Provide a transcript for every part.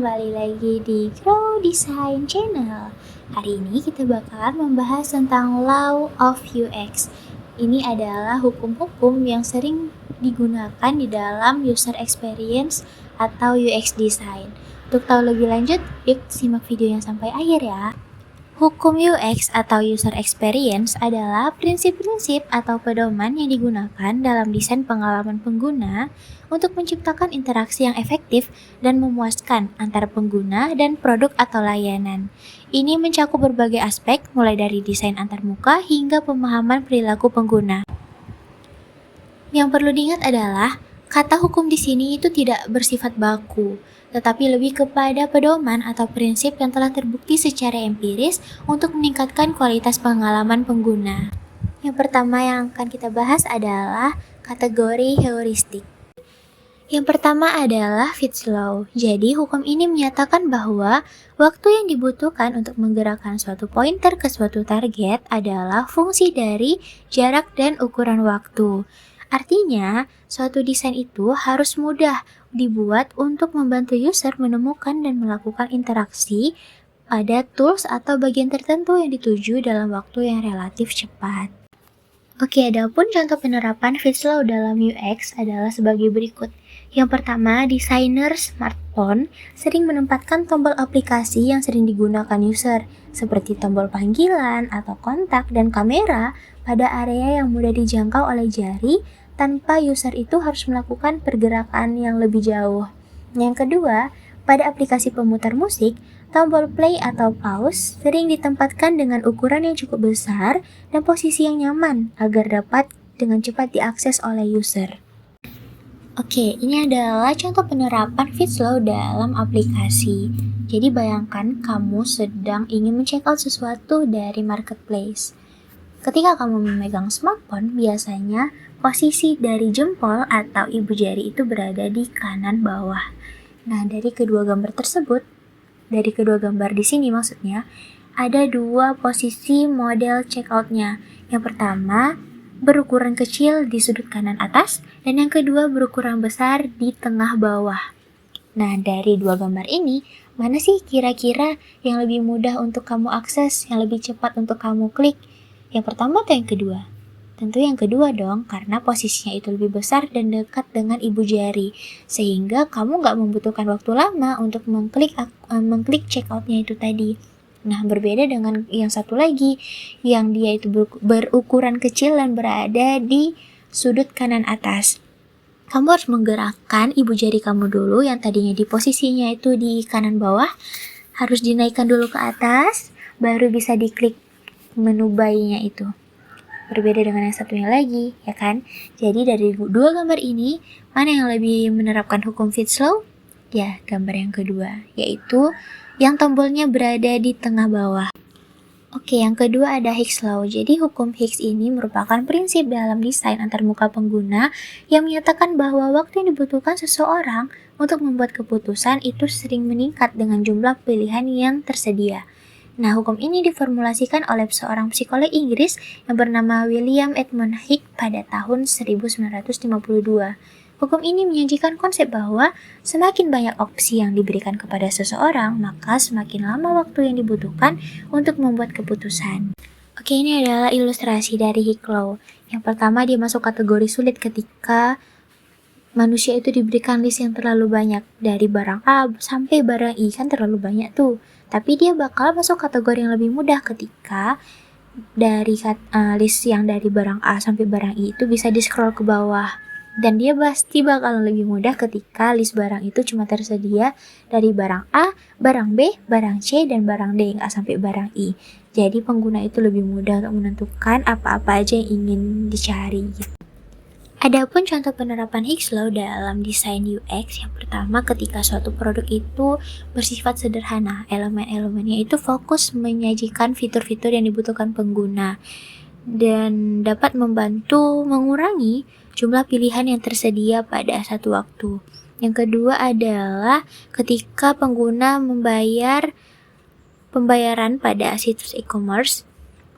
kembali lagi di Grow Design Channel. Hari ini kita bakalan membahas tentang Law of UX. Ini adalah hukum-hukum yang sering digunakan di dalam user experience atau UX design. Untuk tahu lebih lanjut, yuk simak videonya sampai akhir ya. Hukum UX atau User Experience adalah prinsip-prinsip atau pedoman yang digunakan dalam desain pengalaman pengguna untuk menciptakan interaksi yang efektif dan memuaskan antara pengguna dan produk atau layanan. Ini mencakup berbagai aspek, mulai dari desain antarmuka hingga pemahaman perilaku pengguna. Yang perlu diingat adalah, kata hukum di sini itu tidak bersifat baku, tetapi lebih kepada pedoman atau prinsip yang telah terbukti secara empiris untuk meningkatkan kualitas pengalaman pengguna. Yang pertama yang akan kita bahas adalah kategori heuristik. Yang pertama adalah Fitts Law. Jadi, hukum ini menyatakan bahwa waktu yang dibutuhkan untuk menggerakkan suatu pointer ke suatu target adalah fungsi dari jarak dan ukuran waktu. Artinya, suatu desain itu harus mudah dibuat untuk membantu user menemukan dan melakukan interaksi pada tools atau bagian tertentu yang dituju dalam waktu yang relatif cepat. Oke, adapun contoh penerapan Fitts Law dalam UX adalah sebagai berikut. Yang pertama, desainer smartphone sering menempatkan tombol aplikasi yang sering digunakan user, seperti tombol panggilan atau kontak dan kamera pada area yang mudah dijangkau oleh jari tanpa user itu harus melakukan pergerakan yang lebih jauh. Yang kedua, pada aplikasi pemutar musik, tombol play atau pause sering ditempatkan dengan ukuran yang cukup besar dan posisi yang nyaman agar dapat dengan cepat diakses oleh user. Oke, ini adalah contoh penerapan Fitts Law dalam aplikasi. Jadi bayangkan kamu sedang ingin men-check out sesuatu dari marketplace. Ketika kamu memegang smartphone, biasanya posisi dari jempol atau ibu jari itu berada di kanan bawah. Nah, dari kedua gambar di sini maksudnya, ada dua posisi model checkout-nya. Yang pertama, berukuran kecil di sudut kanan atas, dan yang kedua berukuran besar di tengah bawah. Nah, dari dua gambar ini, mana sih kira-kira yang lebih mudah untuk kamu akses, yang lebih cepat untuk kamu klik? Yang pertama atau yang kedua? Tentu yang kedua dong, karena posisinya itu lebih besar dan dekat dengan ibu jari, sehingga kamu nggak membutuhkan waktu lama untuk mengklik checkout-nya itu tadi. Nah, berbeda dengan yang satu lagi, yang dia itu berukuran kecil dan berada di sudut kanan atas. Kamu harus menggerakkan ibu jari kamu dulu, yang tadinya di posisinya itu di kanan bawah, harus dinaikkan dulu ke atas, baru bisa diklik menu buy-nya itu. Berbeda dengan yang satunya lagi, ya kan? Jadi dari dua gambar ini, mana yang lebih menerapkan hukum Fitts Law? Ya, gambar yang kedua, yaitu yang tombolnya berada di tengah bawah. Oke, yang kedua ada Hicks Law. Jadi hukum Hicks ini merupakan prinsip dalam desain antarmuka pengguna yang menyatakan bahwa waktu yang dibutuhkan seseorang untuk membuat keputusan itu sering meningkat dengan jumlah pilihan yang tersedia. Nah, hukum ini diformulasikan oleh seorang psikolog Inggris yang bernama William Edmund Hicks pada tahun 1952. Hukum ini menyajikan konsep bahwa semakin banyak opsi yang diberikan kepada seseorang, maka semakin lama waktu yang dibutuhkan untuk membuat keputusan. Oke, ini adalah ilustrasi dari Hicks Law. Yang pertama, dia masuk kategori sulit ketika manusia itu diberikan list yang terlalu banyak. Dari barang A sampai barang I kan terlalu banyak tuh. Tapi dia bakal masuk kategori yang lebih mudah ketika dari list yang dari barang A sampai barang I itu bisa di-scroll ke bawah. Dan dia pasti bakal lebih mudah ketika list barang itu cuma tersedia dari barang A, barang B, barang C, dan barang D, nggak sampai barang I. Jadi pengguna itu lebih mudah untuk menentukan apa-apa aja yang ingin dicari gitu. Adapun contoh penerapan Hicks Law dalam desain UX, yang pertama ketika suatu produk itu bersifat sederhana, elemen-elemennya itu fokus menyajikan fitur-fitur yang dibutuhkan pengguna dan dapat membantu mengurangi jumlah pilihan yang tersedia pada satu waktu. Yang kedua adalah ketika pengguna membayar pembayaran pada situs e-commerce,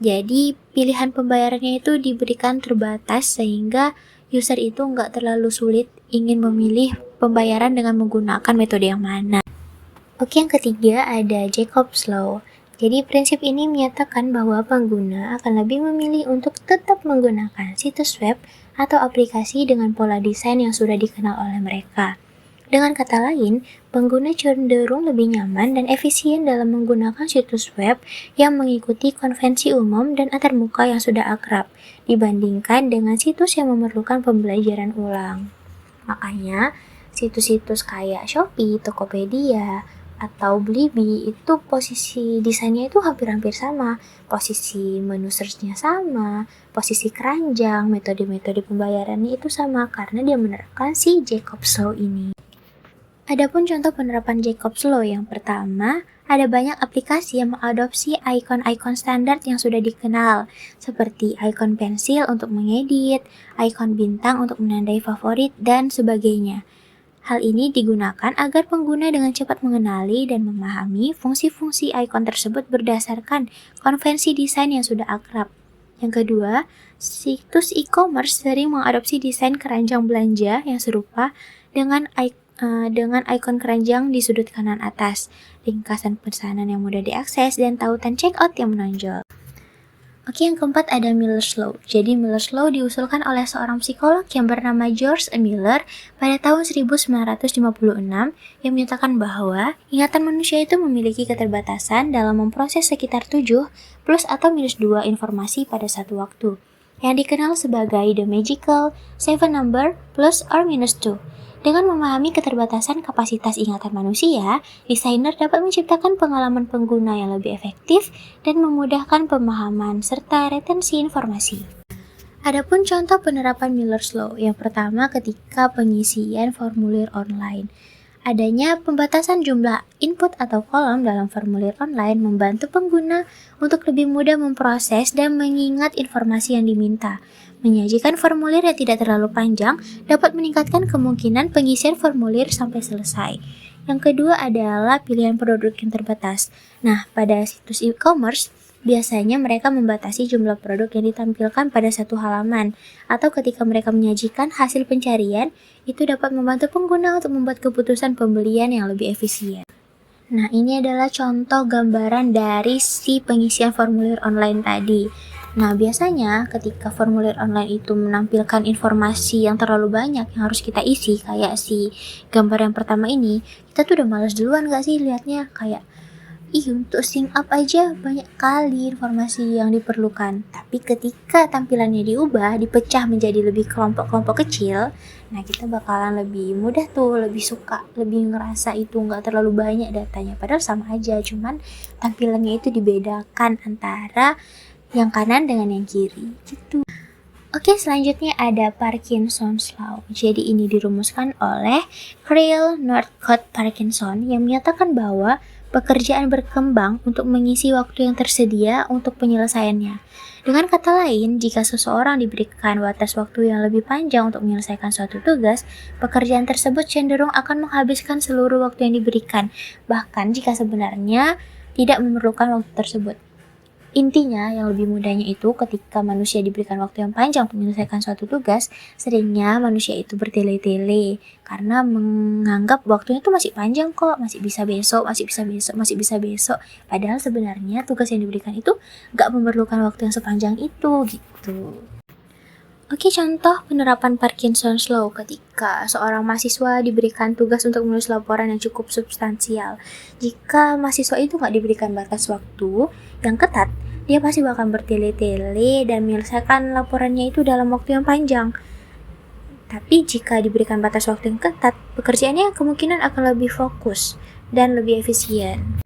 jadi pilihan pembayarannya itu diberikan terbatas sehingga user itu nggak terlalu sulit ingin memilih pembayaran dengan menggunakan metode yang mana. Oke, yang ketiga ada Jacob's Law. Jadi prinsip ini menyatakan bahwa pengguna akan lebih memilih untuk tetap menggunakan situs web atau aplikasi dengan pola desain yang sudah dikenal oleh mereka. Dengan kata lain, pengguna cenderung lebih nyaman dan efisien dalam menggunakan situs web yang mengikuti konvensi umum dan antarmuka yang sudah akrab, dibandingkan dengan situs yang memerlukan pembelajaran ulang. Makanya, situs-situs kayak Shopee, Tokopedia, atau Blibli itu posisi desainnya itu hampir-hampir sama. Posisi menu search-nya sama, posisi keranjang, metode-metode pembayarannya itu sama karena dia menerapkan si Jacob's Law ini. Adapun contoh penerapan Jacob's Law yang pertama, ada banyak aplikasi yang mengadopsi ikon-ikon standar yang sudah dikenal, seperti ikon pensil untuk mengedit, ikon bintang untuk menandai favorit, dan sebagainya. Hal ini digunakan agar pengguna dengan cepat mengenali dan memahami fungsi-fungsi ikon tersebut berdasarkan konvensi desain yang sudah akrab. Yang kedua, situs e-commerce sering mengadopsi desain keranjang belanja yang serupa dengan ikon keranjang di sudut kanan atas, ringkasan pesanan yang mudah diakses, dan tautan checkout yang menonjol. Oke, yang keempat ada Miller's Law. Jadi Miller's Law diusulkan oleh seorang psikolog yang bernama George A. Miller pada tahun 1956 yang menyatakan bahwa ingatan manusia itu memiliki keterbatasan dalam memproses sekitar 7 plus atau minus 2 informasi pada satu waktu, yang dikenal sebagai the magical 7 number plus or minus 2. Dengan memahami keterbatasan kapasitas ingatan manusia, desainer dapat menciptakan pengalaman pengguna yang lebih efektif dan memudahkan pemahaman serta retensi informasi. Adapun contoh penerapan Miller's Law, yang pertama ketika pengisian formulir online. Adanya pembatasan jumlah input atau kolom dalam formulir online membantu pengguna untuk lebih mudah memproses dan mengingat informasi yang diminta. Menyajikan formulir yang tidak terlalu panjang dapat meningkatkan kemungkinan pengisian formulir sampai selesai. Yang kedua adalah pilihan produk yang terbatas. Nah, pada situs e-commerce, biasanya mereka membatasi jumlah produk yang ditampilkan pada satu halaman, atau ketika mereka menyajikan hasil pencarian, itu dapat membantu pengguna untuk membuat keputusan pembelian yang lebih efisien. Nah, ini adalah contoh gambaran dari si pengisian formulir online tadi. Nah, biasanya ketika formulir online itu menampilkan informasi yang terlalu banyak yang harus kita isi, kayak si gambar yang pertama ini, kita tuh udah malas duluan gak sih liatnya? Kayak, untuk sync up aja banyak kali informasi yang diperlukan. Tapi ketika tampilannya diubah, dipecah menjadi lebih kelompok-kelompok kecil, nah kita bakalan lebih mudah tuh, lebih suka, lebih ngerasa itu nggak terlalu banyak datanya. Padahal sama aja, cuman tampilannya itu dibedakan antara yang kanan dengan yang kiri, gitu. Oke, selanjutnya ada Parkinson's Law. Jadi ini dirumuskan oleh Cyril Northcott Parkinson yang menyatakan bahwa pekerjaan berkembang untuk mengisi waktu yang tersedia untuk penyelesaiannya. Dengan kata lain, jika seseorang diberikan batas waktu yang lebih panjang untuk menyelesaikan suatu tugas, pekerjaan tersebut cenderung akan menghabiskan seluruh waktu yang diberikan, bahkan jika sebenarnya tidak memerlukan waktu tersebut. Intinya, yang lebih mudahnya itu ketika manusia diberikan waktu yang panjang untuk menyelesaikan suatu tugas, seringnya manusia itu bertele-tele karena menganggap waktunya itu masih panjang kok, masih bisa besok, masih bisa besok, masih bisa besok. Padahal sebenarnya tugas yang diberikan itu gak memerlukan waktu yang sepanjang itu, gitu. Oke, contoh penerapan Parkinson's Law ketika seorang mahasiswa diberikan tugas untuk menulis laporan yang cukup substansial. Jika mahasiswa itu nggak diberikan batas waktu yang ketat, dia pasti bakal bertele-tele dan menyelesaikan laporannya itu dalam waktu yang panjang. Tapi jika diberikan batas waktu yang ketat, pekerjaannya kemungkinan akan lebih fokus dan lebih efisien.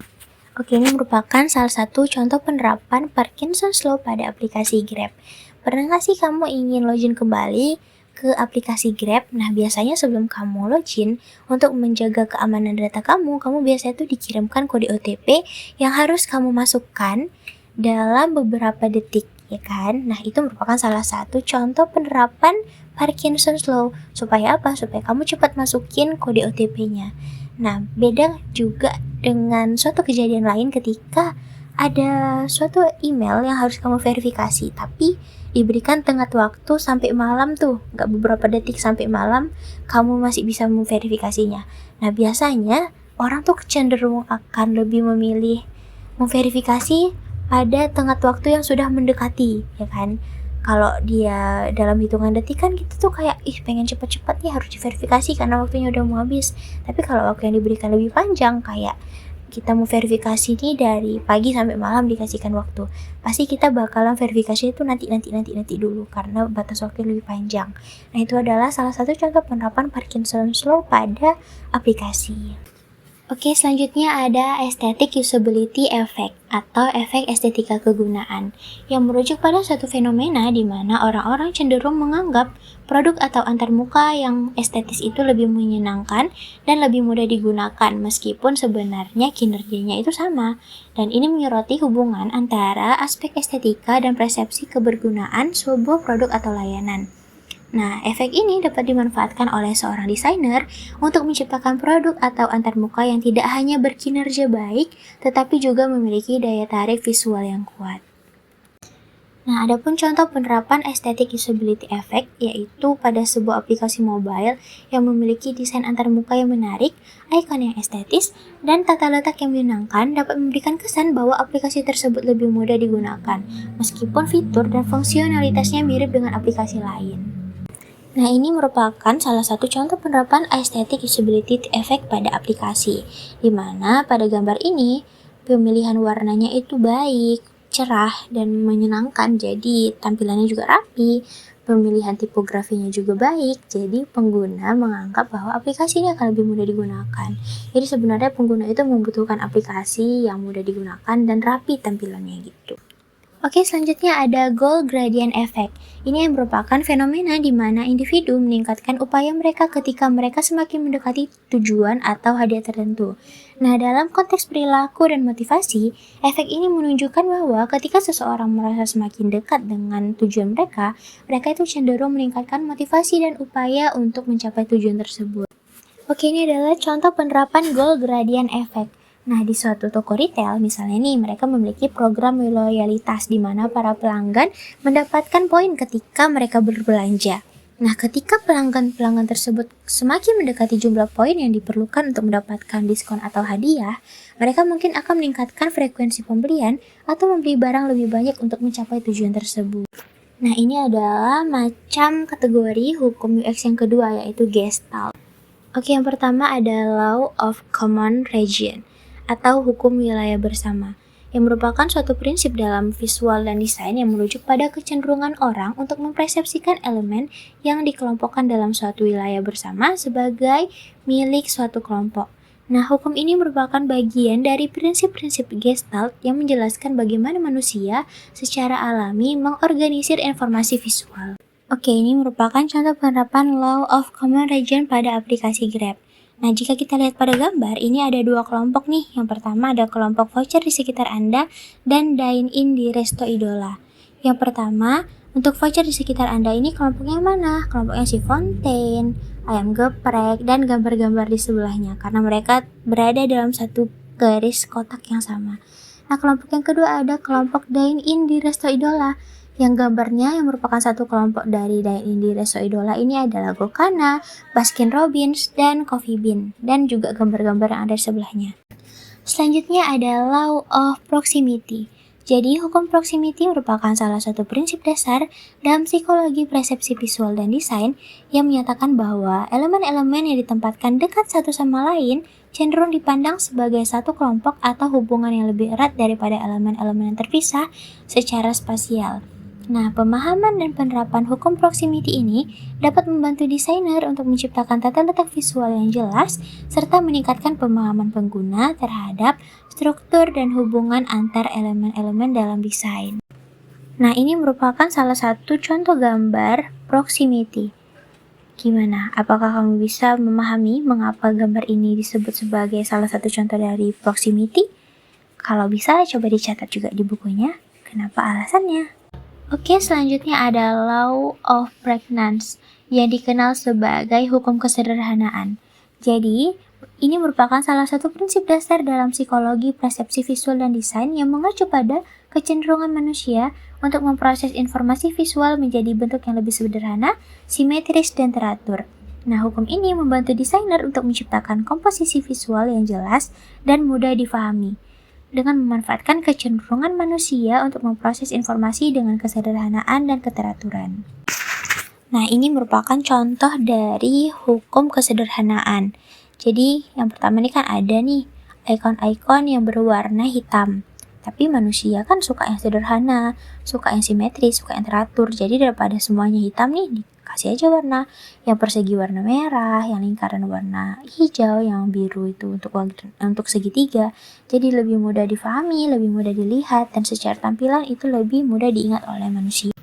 Oke, ini merupakan salah satu contoh penerapan Parkinson's Law pada aplikasi Grab. Pernah nggak sih kamu ingin login kembali ke aplikasi Grab? Nah, biasanya sebelum kamu login, untuk menjaga keamanan data kamu biasanya tuh dikirimkan kode OTP yang harus kamu masukkan dalam beberapa detik, ya kan? Nah, itu merupakan salah satu contoh penerapan Parkinson's Law. Supaya apa? Supaya kamu cepat masukin kode OTP-nya. Nah, beda juga dengan suatu kejadian lain ketika ada suatu email yang harus kamu verifikasi, tapi diberikan tenggat waktu sampai malam tuh, nggak beberapa detik sampai malam kamu masih bisa memverifikasinya. Nah, biasanya orang tuh cenderung akan lebih memilih memverifikasi pada tengah waktu yang sudah mendekati, ya kan? Kalau dia dalam hitungan detik kan kita tuh kayak pengen cepet-cepet nih harus diverifikasi karena waktunya udah mau habis. Tapi kalau waktu yang diberikan lebih panjang, kayak kita mau verifikasi nih dari pagi sampai malam dikasihkan waktu, pasti kita bakalan verifikasi itu nanti dulu karena batas waktu lebih panjang. Nah, itu adalah salah satu contoh penerapan Parkinson's Law pada aplikasi. Oke, selanjutnya ada aesthetic usability effect atau efek estetika kegunaan yang merujuk pada suatu fenomena di mana orang-orang cenderung menganggap produk atau antarmuka yang estetis itu lebih menyenangkan dan lebih mudah digunakan meskipun sebenarnya kinerjanya itu sama. Dan ini menyoroti hubungan antara aspek estetika dan persepsi kebergunaan sebuah produk atau layanan. Nah, efek ini dapat dimanfaatkan oleh seorang desainer untuk menciptakan produk atau antarmuka yang tidak hanya berkinerja baik, tetapi juga memiliki daya tarik visual yang kuat. Nah, adapun contoh penerapan aesthetic usability effect yaitu pada sebuah aplikasi mobile yang memiliki desain antarmuka yang menarik, ikon yang estetis, dan tata letak yang menyenangkan dapat memberikan kesan bahwa aplikasi tersebut lebih mudah digunakan, meskipun fitur dan fungsionalitasnya mirip dengan aplikasi lain. Nah, ini merupakan salah satu contoh penerapan aesthetic usability effect pada aplikasi, di mana pada gambar ini pemilihan warnanya itu baik, cerah, dan menyenangkan, jadi tampilannya juga rapi. Pemilihan tipografinya juga baik, jadi pengguna menganggap bahwa aplikasi ini akan lebih mudah digunakan. Jadi sebenarnya pengguna itu membutuhkan aplikasi yang mudah digunakan dan rapi tampilannya gitu. Oke, selanjutnya ada goal gradient effect. Ini yang merupakan fenomena di mana individu meningkatkan upaya mereka ketika mereka semakin mendekati tujuan atau hadiah tertentu. Nah, dalam konteks perilaku dan motivasi, efek ini menunjukkan bahwa ketika seseorang merasa semakin dekat dengan tujuan mereka itu cenderung meningkatkan motivasi dan upaya untuk mencapai tujuan tersebut. Oke, ini adalah contoh penerapan goal gradient effect. Nah, di suatu toko retail, misalnya nih, mereka memiliki program loyalitas di mana para pelanggan mendapatkan poin ketika mereka berbelanja. Nah, ketika pelanggan-pelanggan tersebut semakin mendekati jumlah poin yang diperlukan untuk mendapatkan diskon atau hadiah, mereka mungkin akan meningkatkan frekuensi pembelian atau membeli barang lebih banyak untuk mencapai tujuan tersebut. Nah, ini adalah macam kategori hukum UX yang kedua, yaitu Gestalt. Oke, yang pertama ada Law of Common Region atau hukum wilayah bersama, yang merupakan suatu prinsip dalam visual dan desain yang merujuk pada kecenderungan orang untuk mempersepsikan elemen yang dikelompokkan dalam suatu wilayah bersama sebagai milik suatu kelompok. Nah, hukum ini merupakan bagian dari prinsip-prinsip Gestalt yang menjelaskan bagaimana manusia secara alami mengorganisir informasi visual. Oke, ini merupakan contoh penerapan Law of Common Region pada aplikasi Grab. Nah, jika kita lihat pada gambar, ini ada dua kelompok nih. Yang pertama ada kelompok voucher di sekitar Anda dan dine-in di resto idola. Yang pertama, untuk voucher di sekitar Anda ini kelompoknya mana? Kelompoknya si Fontaine, ayam geprek, dan gambar-gambar di sebelahnya karena mereka berada dalam satu garis kotak yang sama. Nah, kelompok yang kedua ada kelompok dine-in di resto idola. Yang gambarnya yang merupakan satu kelompok dari dine-in di resto idola ini adalah Gokana, Baskin Robbins, dan Coffee Bean, dan juga gambar-gambar yang ada di sebelahnya. Selanjutnya ada Law of Proximity. Jadi, hukum proximity merupakan salah satu prinsip dasar dalam psikologi persepsi visual dan desain yang menyatakan bahwa elemen-elemen yang ditempatkan dekat satu sama lain cenderung dipandang sebagai satu kelompok atau hubungan yang lebih erat daripada elemen-elemen yang terpisah secara spasial. Nah, pemahaman dan penerapan hukum proximity ini dapat membantu desainer untuk menciptakan tata letak visual yang jelas serta meningkatkan pemahaman pengguna terhadap struktur dan hubungan antar elemen-elemen dalam desain. Nah, ini merupakan salah satu contoh gambar proximity. Gimana? Apakah kamu bisa memahami mengapa gambar ini disebut sebagai salah satu contoh dari proximity? Kalau bisa, coba dicatat juga di bukunya. Kenapa alasannya? Oke, selanjutnya ada Law of Pregnance yang dikenal sebagai hukum kesederhanaan. Jadi, ini merupakan salah satu prinsip dasar dalam psikologi persepsi visual dan desain yang mengacu pada kecenderungan manusia untuk memproses informasi visual menjadi bentuk yang lebih sederhana, simetris, dan teratur. Nah, hukum ini membantu desainer untuk menciptakan komposisi visual yang jelas dan mudah difahami, dengan memanfaatkan kecenderungan manusia untuk memproses informasi dengan kesederhanaan dan keteraturan. Nah, ini merupakan contoh dari hukum kesederhanaan. Jadi, yang pertama ini kan ada nih, ikon-ikon yang berwarna hitam. Tapi manusia kan suka yang sederhana, suka yang simetris, suka yang teratur. Jadi daripada semuanya hitam nih, dikasih aja warna. Yang persegi warna merah, yang lingkaran warna hijau, yang biru itu untuk segitiga. Jadi lebih mudah difahami, lebih mudah dilihat, dan secara tampilan itu lebih mudah diingat oleh manusia.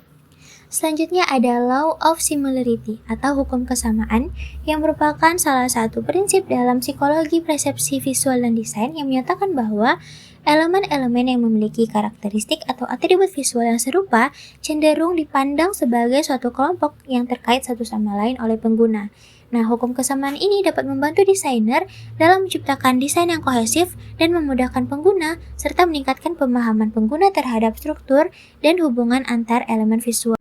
Selanjutnya ada Law of Similarity atau hukum kesamaan yang merupakan salah satu prinsip dalam psikologi persepsi visual dan desain yang menyatakan bahwa elemen-elemen yang memiliki karakteristik atau atribut visual yang serupa cenderung dipandang sebagai suatu kelompok yang terkait satu sama lain oleh pengguna. Nah, hukum kesamaan ini dapat membantu desainer dalam menciptakan desain yang kohesif dan memudahkan pengguna serta meningkatkan pemahaman pengguna terhadap struktur dan hubungan antar elemen visual.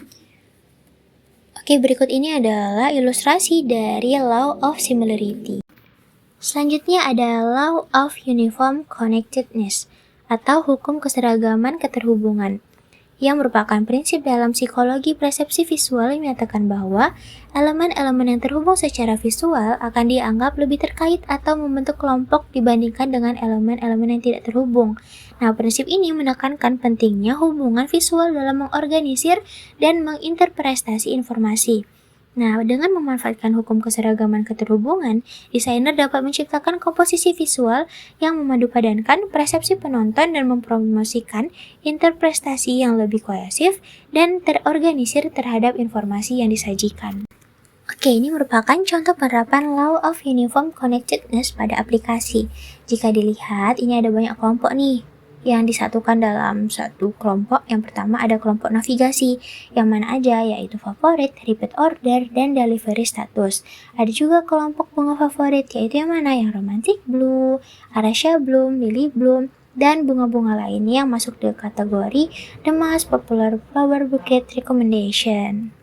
Oke, berikut ini adalah ilustrasi dari Law of Similarity. Selanjutnya ada Law of Uniform Connectedness atau hukum keseragaman keterhubungan, yang merupakan prinsip dalam psikologi persepsi visual yang menyatakan bahwa elemen-elemen yang terhubung secara visual akan dianggap lebih terkait atau membentuk kelompok dibandingkan dengan elemen-elemen yang tidak terhubung. Nah, prinsip ini menekankan pentingnya hubungan visual dalam mengorganisir dan menginterpretasi informasi. Nah, dengan memanfaatkan hukum keseragaman keterhubungan, desainer dapat menciptakan komposisi visual yang memadupadankan persepsi penonton dan mempromosikan interpretasi yang lebih kohesif dan terorganisir terhadap informasi yang disajikan. Oke, ini merupakan contoh penerapan Law of Uniform Connectedness pada aplikasi. Jika dilihat, ini ada banyak kelompok nih yang disatukan dalam satu kelompok. Yang pertama ada kelompok navigasi, yang mana aja, yaitu favorit, repeat order, dan delivery status. Ada juga kelompok bunga favorit, yaitu yang mana? Yang romantic blue, Arasia bloom, lily bloom, dan bunga-bunga lainnya yang masuk ke kategori the most popular flower bouquet recommendation.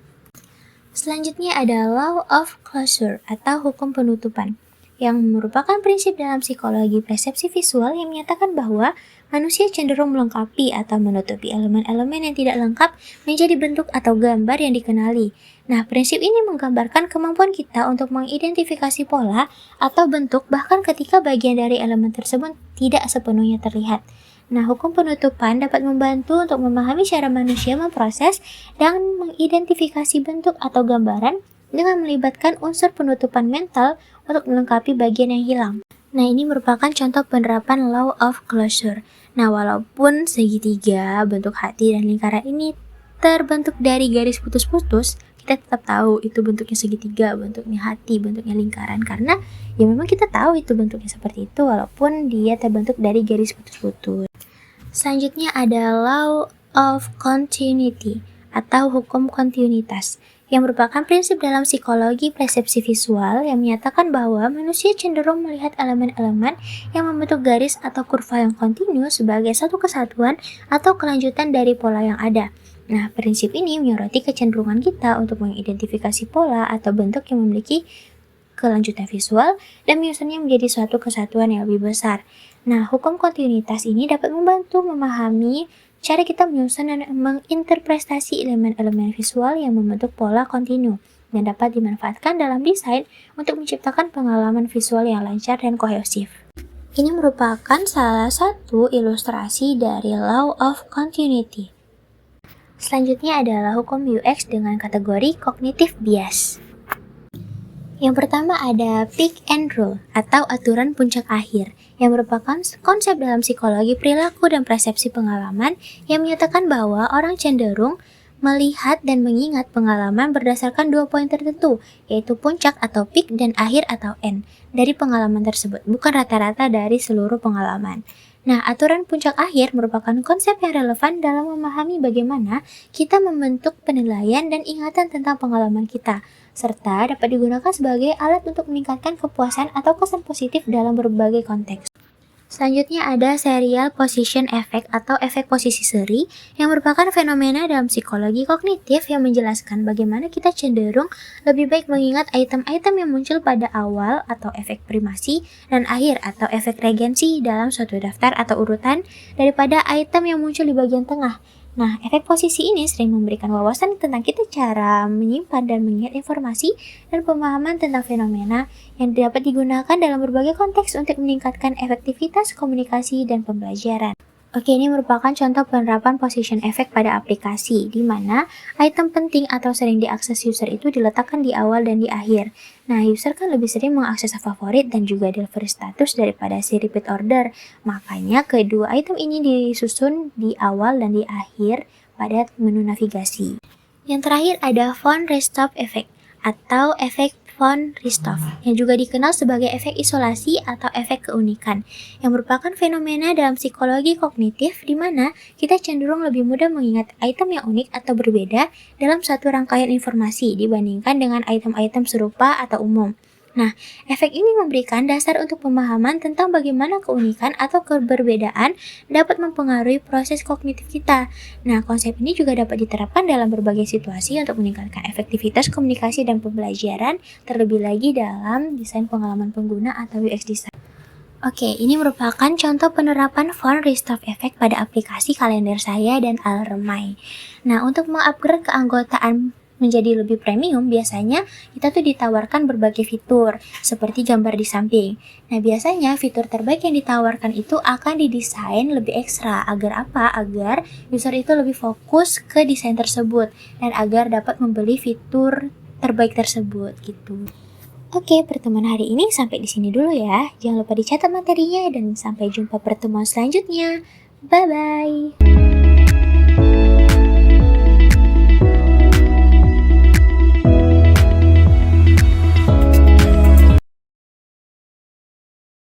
Selanjutnya ada Law of Closure atau hukum penutupan, yang merupakan prinsip dalam psikologi persepsi visual yang menyatakan bahwa manusia cenderung melengkapi atau menutupi elemen-elemen yang tidak lengkap menjadi bentuk atau gambar yang dikenali. Nah, prinsip ini menggambarkan kemampuan kita untuk mengidentifikasi pola atau bentuk bahkan ketika bagian dari elemen tersebut tidak sepenuhnya terlihat. Nah, hukum penutupan dapat membantu untuk memahami cara manusia memproses dan mengidentifikasi bentuk atau gambaran dengan melibatkan unsur penutupan mental untuk melengkapi bagian yang hilang. Nah, ini merupakan contoh penerapan Law of Closure. Nah, walaupun segitiga, bentuk hati, dan lingkaran ini terbentuk dari garis putus-putus, kita tetap tahu itu bentuknya segitiga, bentuknya hati, bentuknya lingkaran, karena ya memang kita tahu itu bentuknya seperti itu walaupun dia terbentuk dari garis putus-putus. Selanjutnya ada Law of Continuity atau hukum kontinuitas, yang merupakan prinsip dalam psikologi persepsi visual yang menyatakan bahwa manusia cenderung melihat elemen-elemen yang membentuk garis atau kurva yang kontinu sebagai satu kesatuan atau kelanjutan dari pola yang ada. Nah, prinsip ini menyoroti kecenderungan kita untuk mengidentifikasi pola atau bentuk yang memiliki kelanjutan visual dan menyusunnya menjadi suatu kesatuan yang lebih besar. Nah, hukum kontinuitas ini dapat membantu memahami cara kita menyusun dan menginterpretasi elemen-elemen visual yang membentuk pola kontinu dan dapat dimanfaatkan dalam desain untuk menciptakan pengalaman visual yang lancar dan kohesif. Ini merupakan salah satu ilustrasi dari Law of Continuity. Selanjutnya adalah hukum UX dengan kategori cognitive bias. Yang pertama ada pick and roll atau aturan puncak akhir, yang merupakan konsep dalam psikologi perilaku dan persepsi pengalaman yang menyatakan bahwa orang cenderung melihat dan mengingat pengalaman berdasarkan dua poin tertentu, yaitu puncak atau peak dan akhir atau end dari pengalaman tersebut, bukan rata-rata dari seluruh pengalaman. Nah, aturan puncak akhir merupakan konsep yang relevan dalam memahami bagaimana kita membentuk penilaian dan ingatan tentang pengalaman kita, serta dapat digunakan sebagai alat untuk meningkatkan kepuasan atau kesan positif dalam berbagai konteks. Selanjutnya ada serial position effect atau efek posisi seri yang merupakan fenomena dalam psikologi kognitif yang menjelaskan bagaimana kita cenderung lebih baik mengingat item-item yang muncul pada awal atau efek primasi dan akhir atau efek regensi dalam suatu daftar atau urutan daripada item yang muncul di bagian tengah. Nah, efek posisi ini sering memberikan wawasan tentang kita cara menyimpan dan mengingat informasi dan pemahaman tentang fenomena yang dapat digunakan dalam berbagai konteks untuk meningkatkan efektivitas komunikasi dan pembelajaran. Oke, ini merupakan contoh penerapan position effect pada aplikasi, di mana item penting atau sering diakses user itu diletakkan di awal dan di akhir. Nah, user kan lebih sering mengakses favorit dan juga delivery status daripada si repeat order. Makanya, kedua item ini disusun di awal dan di akhir pada menu navigasi. Yang terakhir ada font restop effect atau efek font restop yang juga dikenal sebagai efek isolasi atau efek keunikan yang merupakan fenomena dalam psikologi kognitif di mana kita cenderung lebih mudah mengingat item yang unik atau berbeda dalam satu rangkaian informasi dibandingkan dengan item-item serupa atau umum. Nah, efek ini memberikan dasar untuk pemahaman tentang bagaimana keunikan atau keberbedaan dapat mempengaruhi proses kognitif kita. Nah, konsep ini juga dapat diterapkan dalam berbagai situasi untuk meningkatkan efektivitas komunikasi dan pembelajaran, terlebih lagi dalam desain pengalaman pengguna atau UX design. Oke, ini merupakan contoh penerapan font restop effect pada aplikasi kalender saya dan Alremai. Nah, untuk mengupgrade keanggotaan menjadi lebih premium, biasanya kita tuh ditawarkan berbagai fitur, seperti gambar di samping. Nah, biasanya fitur terbaik yang ditawarkan itu akan didesain lebih ekstra. Agar apa? Agar user itu lebih fokus ke desain tersebut, dan agar dapat membeli fitur terbaik tersebut, gitu. Oke, pertemuan hari ini sampai di sini dulu ya. Jangan lupa dicatat materinya, dan sampai jumpa pertemuan selanjutnya. Bye-bye!